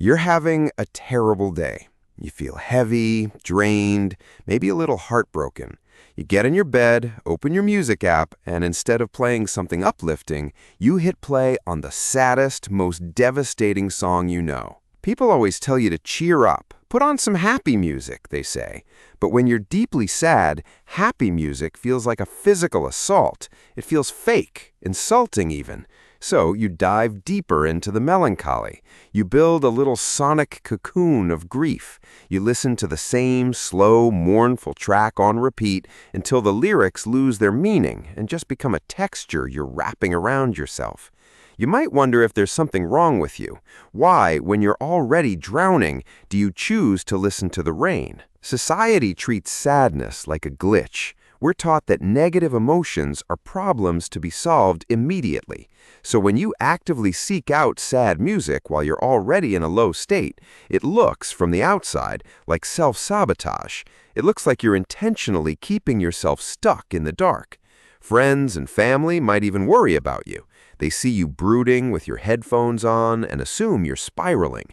You're having a terrible day. You feel heavy, drained, maybe a little heartbroken. You get in your bed, open your music app, and instead of playing something uplifting, you hit play on the saddest, most devastating song you know. People always tell you to cheer up. Put on some happy music, they say. But when you're deeply sad, happy music feels like a physical assault. It feels fake, insulting even. So you dive deeper into the melancholy. You build a little sonic cocoon of grief. You listen to the same slow, mournful track on repeat until the lyrics lose their meaning and just become a texture you're wrapping around yourself. You might wonder if there's something wrong with you. Why, when you're already drowning, do you choose to listen to the rain? Society treats sadness like a glitch. We're taught that negative emotions are problems to be solved immediately. So when you actively seek out sad music while you're already in a low state, it looks, from the outside, like self-sabotage. It looks like you're intentionally keeping yourself stuck in the dark. Friends and family might even worry about you. They see you brooding with your headphones on and assume you're spiraling.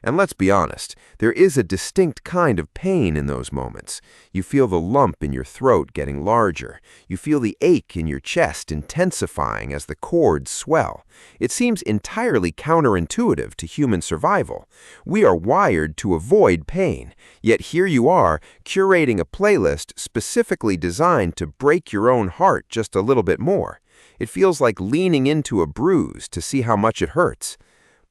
And let's be honest, there is a distinct kind of pain in those moments. You feel the lump in your throat getting larger. You feel the ache in your chest intensifying as the cords swell. It seems entirely counterintuitive to human survival. We are wired to avoid pain, yet here you are, curating a playlist specifically designed to break your own heart just a little bit more. It feels like leaning into a bruise to see how much it hurts.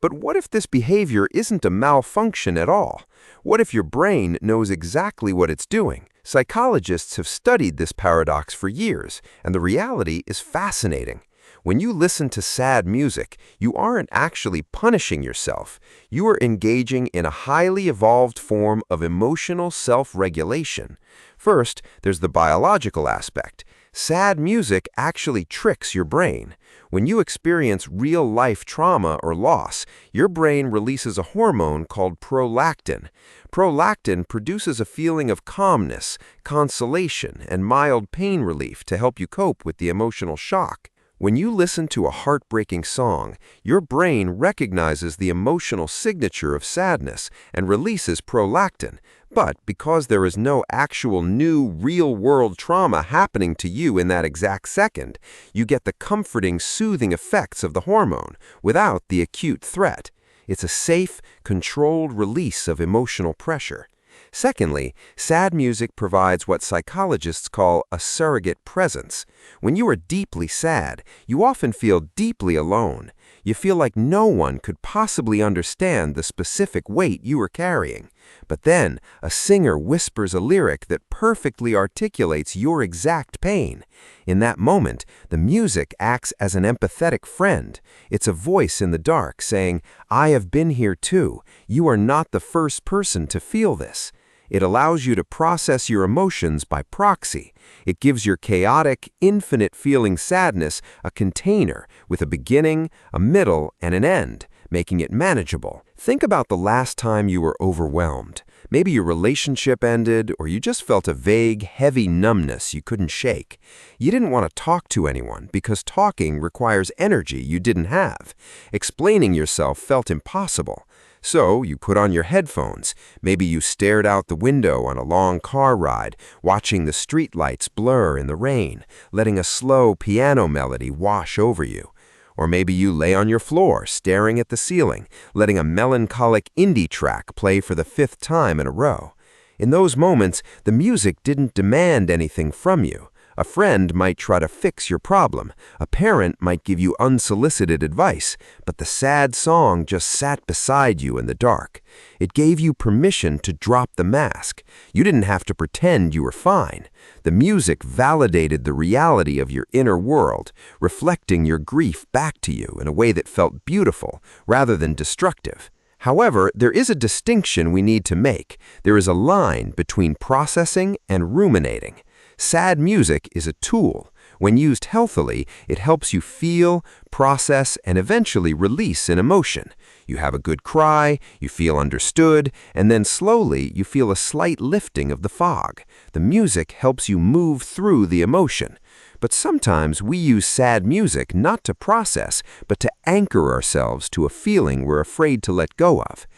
But what if this behavior isn't a malfunction at all? What if your brain knows exactly what it's doing? Psychologists have studied this paradox for years, and the reality is fascinating. When you listen to sad music, you aren't actually punishing yourself. You are engaging in a highly evolved form of emotional self-regulation. First, there's the biological aspect. Sad music actually tricks your brain. When you experience real-life trauma or loss, your brain releases a hormone called prolactin. Prolactin produces a feeling of calmness, consolation, and mild pain relief to help you cope with the emotional shock. When you listen to a heartbreaking song, your brain recognizes the emotional signature of sadness and releases prolactin. But because there is no actual new, real-world trauma happening to you in that exact second, you get the comforting, soothing effects of the hormone without the acute threat. It's a safe, controlled release of emotional pressure. Secondly, sad music provides what psychologists call a surrogate presence. When you are deeply sad, you often feel deeply alone. You feel like no one could possibly understand the specific weight you are carrying. But then, a singer whispers a lyric that perfectly articulates your exact pain. In that moment, the music acts as an empathetic friend. It's a voice in the dark saying, "I have been here too. You are not the first person to feel this." It allows you to process your emotions by proxy. It gives your chaotic, infinite-feeling sadness a container with a beginning, a middle, and an end, making it manageable. Think about the last time you were overwhelmed. Maybe your relationship ended, or you just felt a vague, heavy numbness you couldn't shake. You didn't want to talk to anyone because talking requires energy you didn't have. Explaining yourself felt impossible. So you put on your headphones. Maybe you stared out the window on a long car ride, watching the streetlights blur in the rain, letting a slow piano melody wash over you. Or maybe you lay on your floor, staring at the ceiling, letting a melancholic indie track play for the 5th time in a row. In those moments, the music didn't demand anything from you. A friend might try to fix your problem. A parent might give you unsolicited advice, but the sad song just sat beside you in the dark. It gave you permission to drop the mask. You didn't have to pretend you were fine. The music validated the reality of your inner world, reflecting your grief back to you in a way that felt beautiful rather than destructive. However, there is a distinction we need to make. There is a line between processing and ruminating. Sad music is a tool. When used healthily, it helps you feel, process, and eventually release an emotion. You have a good cry, you feel understood, and then slowly you feel a slight lifting of the fog. The music helps you move through the emotion. But sometimes we use sad music not to process, but to anchor ourselves to a feeling we're afraid to let go of.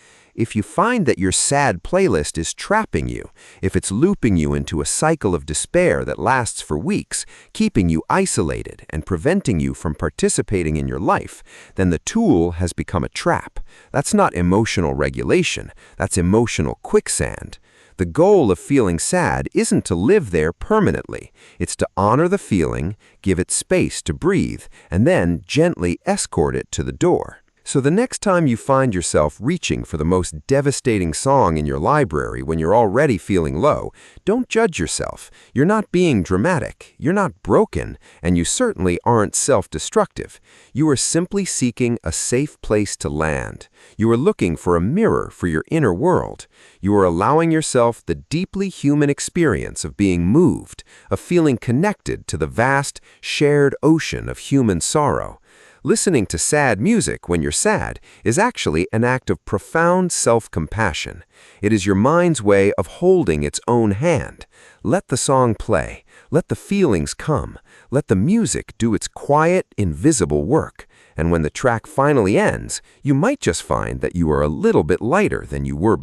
if you find that your sad playlist is trapping you, if it's looping you into a cycle of despair that lasts for weeks, keeping you isolated and preventing you from participating in your life, then the tool has become a trap. That's not emotional regulation, that's emotional quicksand. The goal of feeling sad isn't to live there permanently. It's to honor the feeling, give it space to breathe, and then gently escort it to the door. So the next time you find yourself reaching for the most devastating song in your library when you're already feeling low, don't judge yourself. You're not being dramatic, you're not broken, and you certainly aren't self-destructive. You are simply seeking a safe place to land. You are looking for a mirror for your inner world. You are allowing yourself the deeply human experience of being moved, of feeling connected to the vast, shared ocean of human sorrow. Listening to sad music when you're sad is actually an act of profound self-compassion. It is your mind's way of holding its own hand. Let the song play. Let the feelings come. Let the music do its quiet, invisible work. And when the track finally ends, you might just find that you are a little bit lighter than you were before.